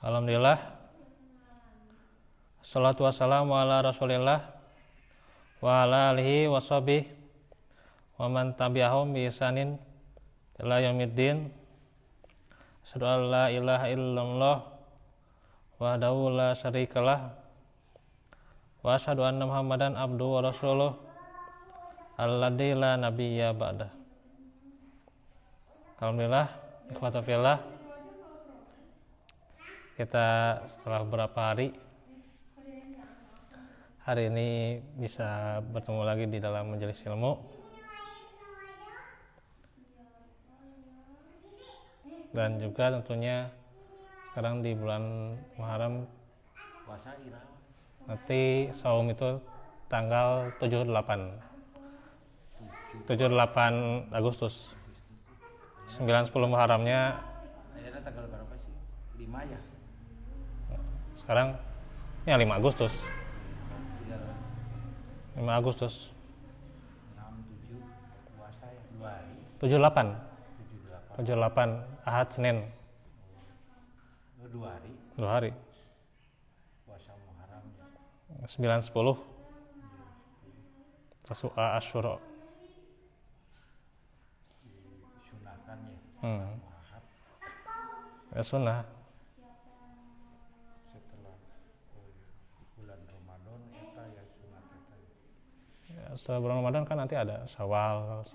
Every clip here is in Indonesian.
Alhamdulillah. Assalatu wassalamu ala Rasulillah wa ala alihi wa sahbihi wa man tabi'ahum bi ihsanin ila yaumiddin. Asyhadu an la ilaha illallah wahdahu la syarikalah wa asyhadu anna Muhammadan abduhu wa rasuluh alladzi la nabiyya ba'dah. Alhamdulillah, ikhwata fillah, kita setelah beberapa hari ini bisa bertemu lagi di dalam majelis ilmu. Dan juga tentunya sekarang di bulan Muharram, nanti saum itu tanggal 7-8 Agustus. 9-10 Muharramnya tanggal berapa sih? 5 ya? Sekarang ya 5 Agustus. 5 Agustus. 6, 7 puasa ya, 2 hari. 78 Ahad Senin. 2 hari. 2 hari. Puasa Muharram ya. 9-10 Tasu'a Asyura. Sunahkan ya. Ya sunnah. Setelah bulan Ramadan eta ya sunah eta. Ya, setelah bulan Ramadan kan nanti ada Syawal.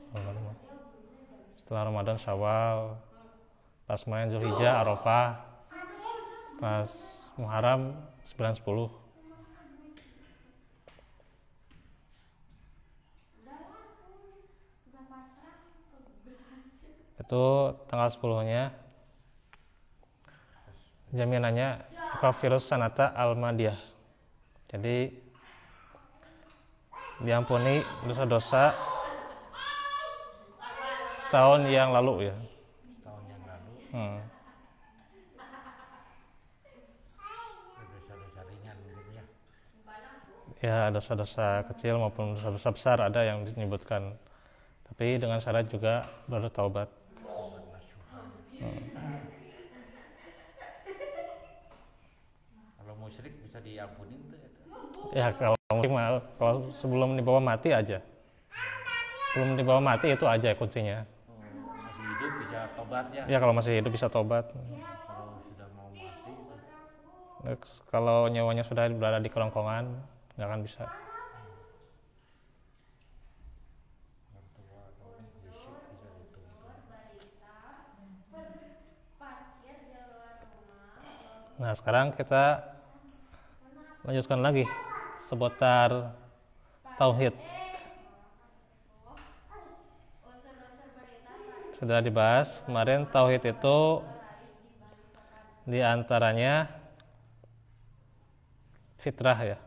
Setelah Ramadan Syawal, pas main Zulhijjah, Arafah, pas Muharram 9-10. Itu tanggal 10-nya. Jaminannya kafirus sanata al-madiyah. Jadi diampuni dosa-dosa setahun yang lalu ya. Setahun yang lalu. Dosa-dosa ringan mungkin ya. Ya, dosa-dosa kecil maupun dosa-dosa besar ada yang disebutkan. Tapi dengan syarat juga bertaubat. Kalau musyrik bisa diampuni tuh eta. Ya kalau sebelum dibawa mati aja. Sebelum dibawa mati itu aja kuncinya. Masih hidup bisa tobat ya. Ya kalau masih hidup bisa tobat. Kalau sudah mau mati itu. Kalau nyawanya sudah berada di kerongkongan nggak akan bisa. Nah sekarang kita lanjutkan lagi seputar tauhid. Sudah dibahas kemarin, tauhid itu diantaranya fitrah ya.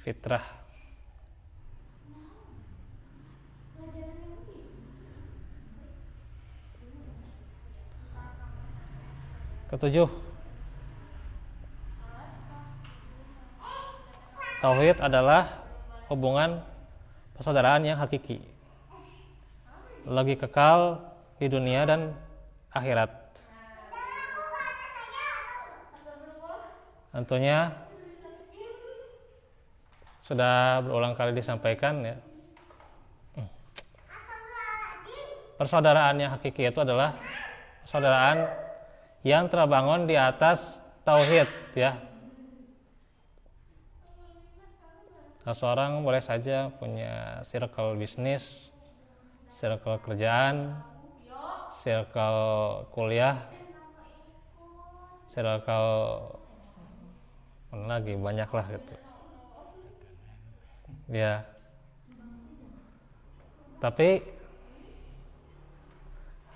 Fitrah. Ketujuh, tauhid adalah hubungan persaudaraan yang hakiki, lagi kekal di dunia dan akhirat. Tentunya sudah berulang kali disampaikan ya. Persaudaraan yang hakiki itu adalah persaudaraan yang terbangun di atas tauhid ya. Nah, seorang boleh saja punya circle bisnis, circle kerjaan, circle kuliah, circle mana lagi, banyak lah gitu ya. Tapi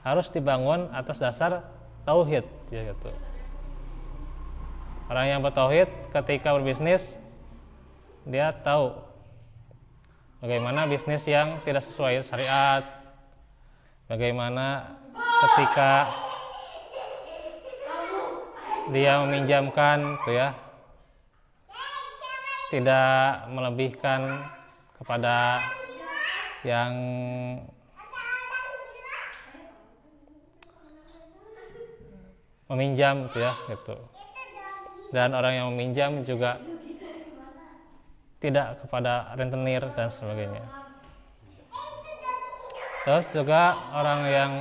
harus dibangun atas dasar tauhid ya gitu. Orang yang bertauhid ketika berbisnis dia tahu bagaimana bisnis yang tidak sesuai syariat, bagaimana ketika dia meminjamkan tuh ya tidak melebihkan kepada yang meminjam gitu ya gitu. Dan orang yang meminjam juga tidak kepada rentenir dan sebagainya. Terus juga orang yang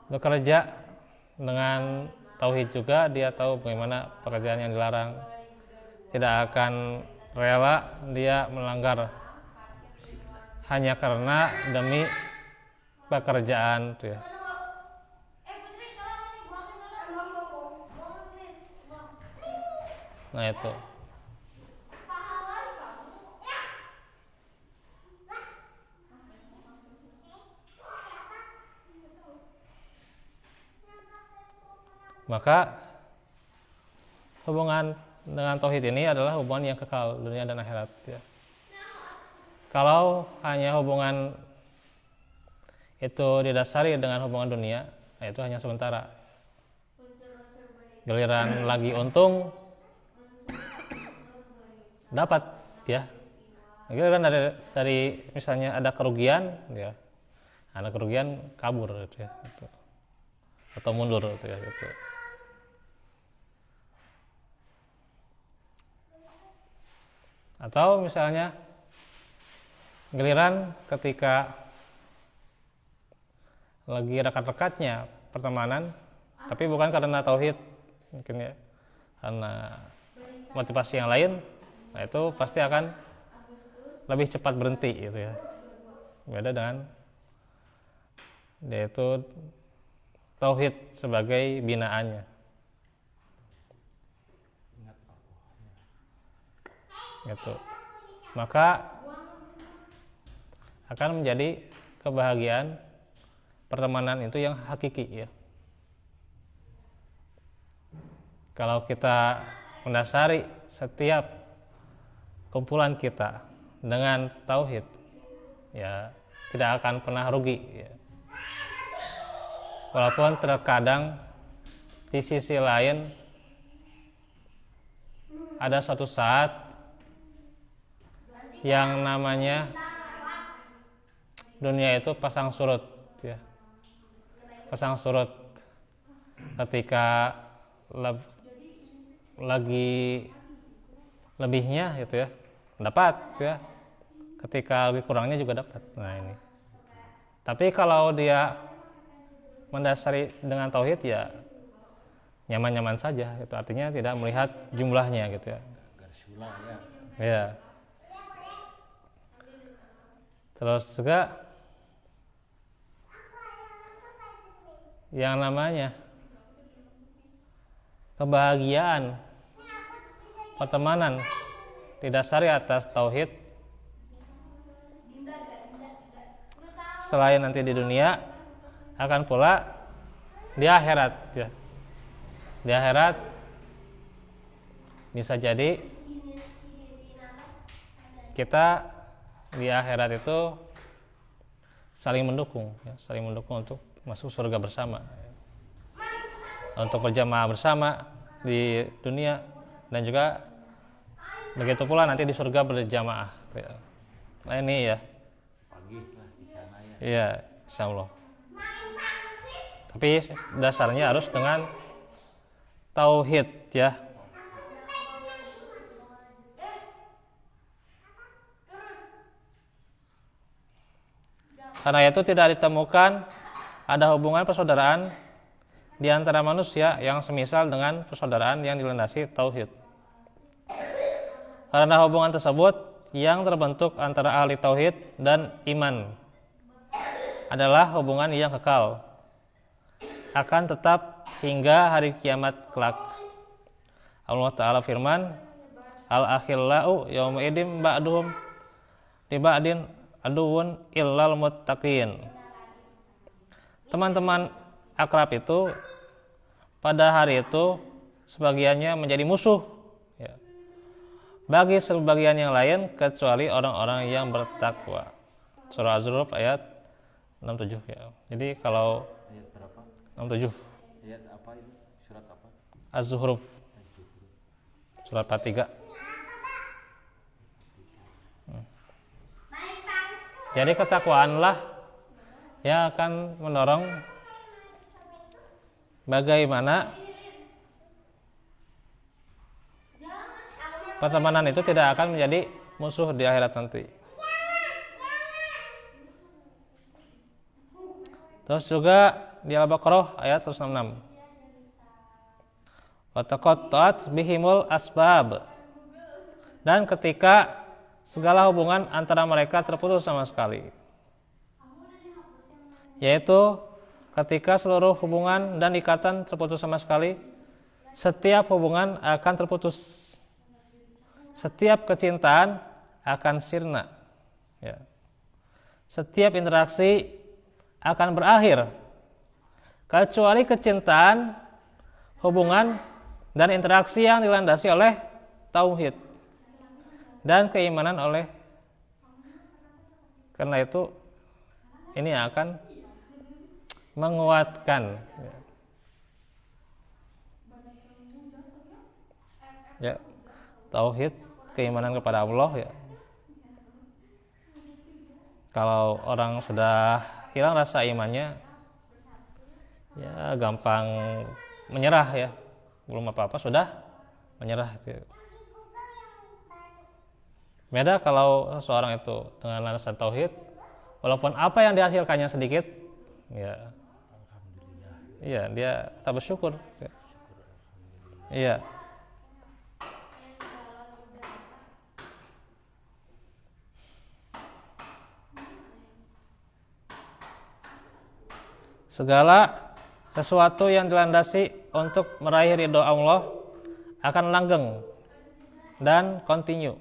bekerja dengan tauhid juga, dia tahu bagaimana pekerjaan yang dilarang, tidak akan rela dia melanggar hanya karena demi pekerjaan tuh ya. Nah itu. Maka hubungan dengan tauhid ini adalah hubungan yang kekal dunia dan akhirat ya. Kalau hanya hubungan itu didasari dengan hubungan dunia, nah itu hanya sementara. Giliran lagi untung dapat ya. Giliran dari misalnya ada kerugian ya. Ada kerugian kabur ya, gitu. Atau mundur ya gitu. Atau misalnya giliran ketika lagi rekat-rekatnya pertemanan, tapi bukan karena tauhid, mungkin ya karena motivasi yang lain, nah itu pasti akan lebih cepat berhenti gitu ya. Beda dengan yaitu tauhid sebagai binaannya. Gitu. Maka akan menjadi kebahagiaan pertemanan itu yang hakiki ya. Kalau kita mendasari setiap kumpulan kita dengan tauhid, ya tidak akan pernah rugi ya. Walaupun terkadang di sisi lain ada suatu saat yang namanya dunia itu pasang surut ya. Pasang surut ketika lagi lebihnya gitu ya dapat ya, ketika lebih kurangnya juga dapat. Nah ini. Tapi kalau dia mendasari dengan tauhid ya nyaman-nyaman saja, itu artinya tidak melihat jumlahnya gitu ya. Ya. Terus juga yang namanya kebahagiaan pertemanan didasari atas tauhid, selain nanti di dunia akan pula di akhirat ya. Di akhirat bisa jadi kita di akhirat itu saling mendukung ya, saling mendukung untuk masuk surga bersama ya. Untuk berjamaah bersama di dunia dan juga begitu pula nanti di surga berjamaah ya. Nah ini ya pagi lah di sana ya. Iya, insyaallah. Tapi dasarnya harus dengan tauhid ya. Karena itu tidak ditemukan ada hubungan persaudaraan di antara manusia yang semisal dengan persaudaraan yang dilandasi tauhid. Karena hubungan tersebut yang terbentuk antara ahli tauhid dan iman adalah hubungan yang kekal, akan tetap hingga hari kiamat kelak. Allah Ta'ala firman, al-akhillau yawma idim ba'duhum li ba'din aduun illal muttaqin. Teman-teman akrab itu pada hari itu sebagiannya menjadi musuh ya, bagi sebagian yang lain kecuali orang-orang yang bertakwa. Surah Az-Zukhruf ayat 67 ya. Jadi kalau ayat berapa? 67. Ayat apa itu? Surat apa? Az-Zukhruf. Surat 43. Jadi ketakwaanlah yang akan mendorong bagaimana pertemanan itu tidak akan menjadi musuh di akhirat nanti. Terus juga di Al-Baqarah ayat 166. Wa taqatta'at bihimul asbab. Dan ketika segala hubungan antara mereka terputus sama sekali. Yaitu ketika seluruh hubungan dan ikatan terputus sama sekali, setiap hubungan akan terputus. Setiap kecintaan akan sirna. Ya. Setiap interaksi akan berakhir. Kecuali kecintaan, hubungan, dan interaksi yang dilandasi oleh tauhid dan keimanan oleh. Karena itu ini akan menguatkan ya tauhid, keimanan kepada Allah ya. Kalau orang sudah hilang rasa imannya, ya gampang menyerah ya. Belum apa-apa sudah menyerah. Beda kalau seorang itu dengan landasan tauhid, walaupun apa yang dihasilkannya sedikit, ya, iya dia tak bersyukur. Iya. Segala sesuatu yang dilandasi untuk meraih ridho Allah akan langgeng dan continue.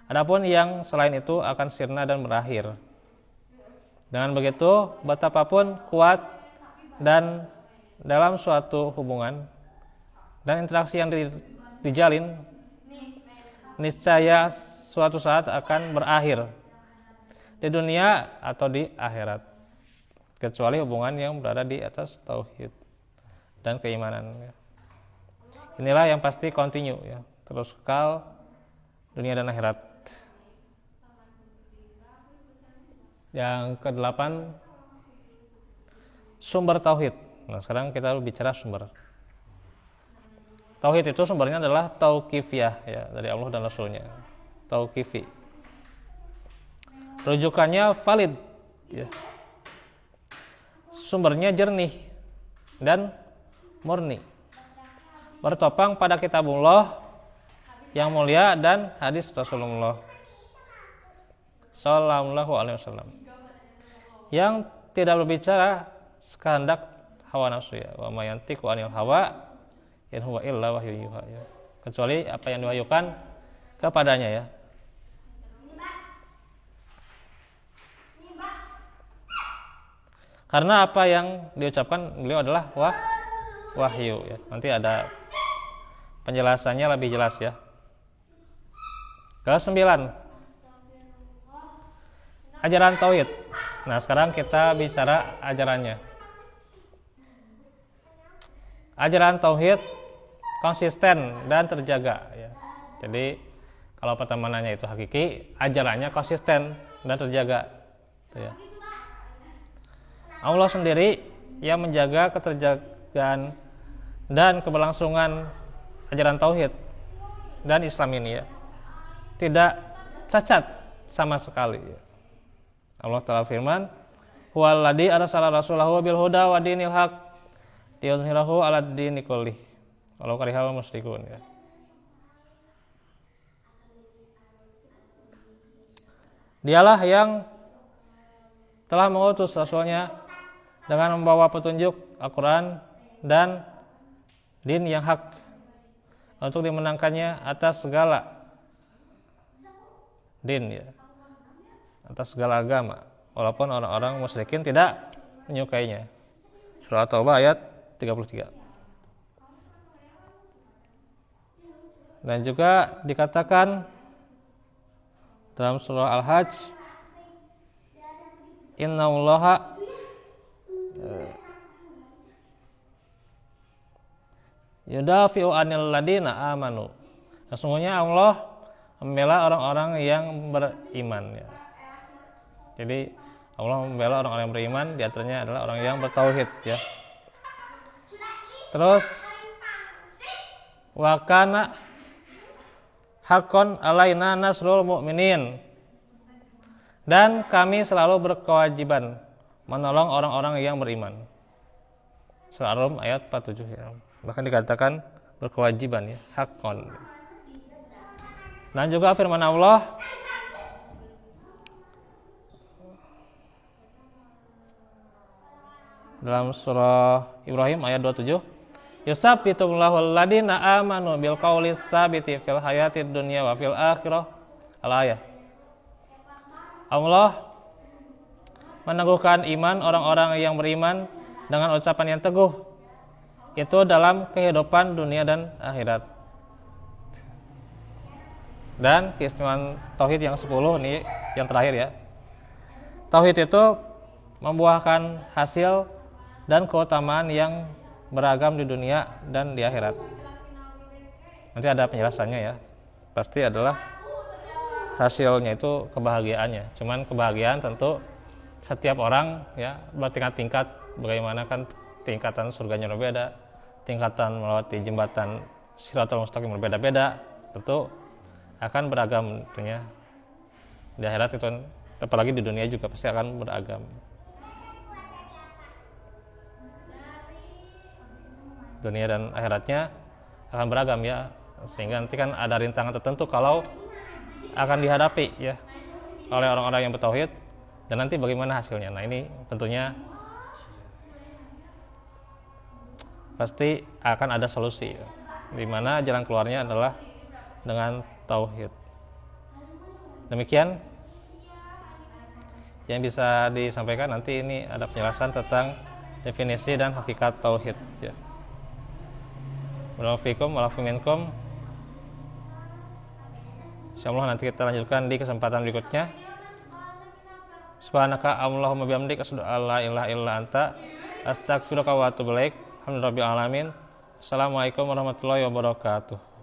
Adapun yang selain itu akan sirna dan berakhir. Dengan begitu, betapapun kuat dan dalam suatu hubungan dan interaksi yang dijalin, niscaya suatu saat akan berakhir di dunia atau di akhirat. Kecuali hubungan yang berada di atas tauhid dan keimanan. Inilah yang pasti continue ya, terus kekal dunia dan akhirat. Yang ke-8, sumber tauhid. Nah, sekarang kita bicara sumber. Tauhid itu sumbernya adalah tauqifiyah ya, dari Allah dan Rasulnya. Tauqifi. Rujukannya valid ya. Sumbernya jernih dan murni, bertopang pada kitabullah yang mulia dan hadis Rasulullah sallallahu alaihi wasallam yang tidak berbicara sekehendak hawa nafsu ya, wa ma yantiqu anil hawa in huwa illa wahyun yuha ya. Kecuali apa yang diwahyukan kepadanya ya. Karena apa yang diucapkan beliau adalah wahyu ya. Nanti ada penjelasannya lebih jelas ya. Ke-9, ajaran tauhid. Nah, sekarang kita bicara ajarannya. Ajaran tauhid konsisten dan terjaga ya. Jadi kalau pertemanannya itu hakiki, ajarannya konsisten dan terjaga ya. Allah sendiri yang menjaga keterjagaan dan keberlangsungan ajaran tauhid dan Islam ini ya. Tidak cacat sama sekali ya. Allah Ta'ala firman, "Huwallazi arsala rasulahu bil huda wa dinil haq liyudhhirahu 'alad dini kullih walau karihal musyrikun" ya. Dialah yang telah mengutus rasulnya dengan membawa petunjuk Al-Quran dan din yang hak untuk dimenangkannya atas segala din ya, atas segala agama, walaupun orang-orang musyrikin tidak menyukainya. Surah Taubah ayat 33. Dan juga dikatakan dalam surah Al-Hajj, Innallaha yudafi'u anil ladina amanu. Sesungguhnya Allah membela orang-orang yang beriman ya. Jadi Allah membela orang-orang yang beriman, di antaranya adalah orang yang bertauhid ya. Terus wa kana haqqan alaina nasrul mu'minin. Dan kami selalu berkewajiban menolong orang-orang yang beriman. Surah Ar-Rum ayat 47 ya. Bahkan dikatakan berkewajiban ya, haqqan. Dan juga firman Allah dalam surah Ibrahim ayat 27, yusabbitullahu alladziina aamanu bil qaulis tsabiti fil hayatid dunya wa fil akhirah. Al-ayah. Allah meneguhkan iman orang-orang yang beriman dengan ucapan yang teguh itu dalam kehidupan dunia dan akhirat. Dan keistimewaan tauhid yang 10 ini yang terakhir ya. Tauhid itu membuahkan hasil dan keutamaan yang beragam di dunia dan di akhirat. Nanti ada penjelasannya ya. Pasti adalah hasilnya itu kebahagiaannya. Cuman kebahagiaan tentu setiap orang ya bertingkat-tingkat, bagaimana kan tingkatan surganya berbeda, tingkatan melewati jembatan Shiratal Mustaqim berbeda-beda, tentu akan beragam tentunya. Di akhirat itu apalagi di dunia juga pasti akan beragam. Dunia dan akhiratnya akan beragam ya, sehingga nanti kan ada rintangan tertentu kalau akan dihadapi ya oleh orang-orang yang bertauhid, dan nanti bagaimana hasilnya. Nah ini tentunya pasti akan ada solusi ya, di mana jalan keluarnya adalah dengan tauhid. Demikian yang bisa disampaikan. Nanti ini ada penjelasan tentang definisi dan hakikat tauhid ya. Walafikum walafiminkum. Insyaallah nanti kita lanjutkan di kesempatan berikutnya. Subhanaka Allahumma bihamdika asyhadu an la ilaha illa anta astaghfiruka wa atubu ilaik. Alhamdulillahirabbil alamin. Assalamualaikum warahmatullahi wabarakatuh.